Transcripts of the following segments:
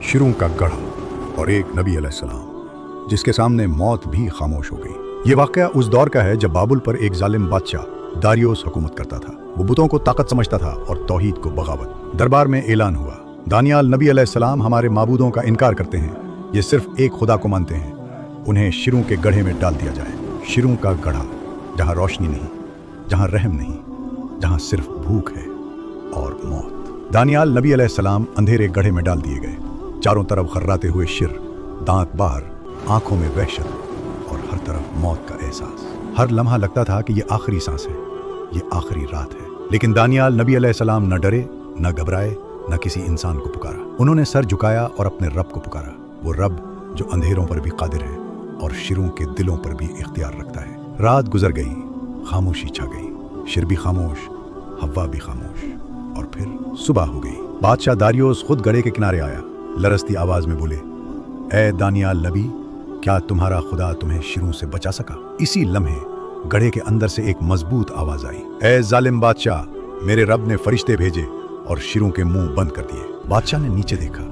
شروں کا گڑھا اور ایک نبی علیہ السلام جس کے سامنے موت بھی خاموش ہو گئی۔ یہ واقعہ اس دور کا ہے جب بابل پر ایک ظالم بادشاہ داریوس حکومت کرتا تھا۔ وہ بتوں کو طاقت سمجھتا تھا اور توحید کو بغاوت۔ دربار میں اعلان ہوا، دانیال نبی علیہ السلام ہمارے معبودوں کا انکار کرتے ہیں، یہ صرف ایک خدا کو مانتے ہیں، انہیں شروں کے گڑھے میں ڈال دیا جائے۔ شروں کا گڑھا، جہاں روشنی نہیں، جہاں رحم نہیں، جہاں صرف بھوک ہے اور موت۔ دانیال نبی علیہ السلام اندھیرے گڑھے میں ڈال دیے گئے۔ چاروں طرف خراتے ہوئے شر، دانت باہر، آنکھوں میں وحشت اور ہر طرف موت کا احساس۔ ہر لمحہ لگتا تھا کہ یہ آخری سانس ہے، یہ آخری رات ہے۔ لیکن دانیال نبی علیہ السلام نہ ڈرے، نہ گھبرائے، نہ کسی انسان کو پکارا۔ انہوں نے سر جھکایا اور اپنے رب کو پکارا، وہ رب جو اندھیروں پر بھی قادر ہے اور شروں کے دلوں پر بھی اختیار رکھتا ہے۔ رات گزر گئی، خاموشی چھا گئی، شر بھی خاموش، ہوا بھی خاموش، اور پھر صبح ہو گئی۔ بادشاہ داریوس خود گڑھے کے کنارے آیا، لرزتی آواز میں بولے، اے دانیال نبی، کیا تمہارا خدا تمہیں شروں سے بچا سکا؟ اسی لمحے گڑھے کے اندر سے ایک مضبوط آواز آئی، اے ظالم بادشاہ، میرے رب نے فرشتے بھیجے اور شروں کے منہ بند کر دیے۔ بادشاہ نے نیچے دیکھا،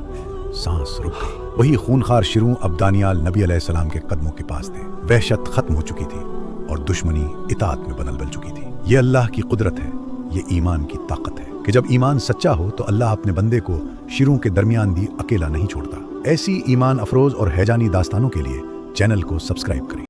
سانس رک گئی۔ وہی خونخوار شروں اب دانیال نبی علیہ السلام کے قدموں کے پاس تھے۔ وحشت ختم ہو چکی تھی اور دشمنی اطاعت میں بدل چکی تھی۔ یہ اللہ کی قدرت ہے، یہ ایمان کی طاقت ہے کہ جب ایمان سچا ہو تو اللہ اپنے بندے کو شروں کے درمیان بھی اکیلا نہیں چھوڑتا۔ ایسی ایمان افروز اور ہیجانی داستانوں کے لیے چینل کو سبسکرائب کریں۔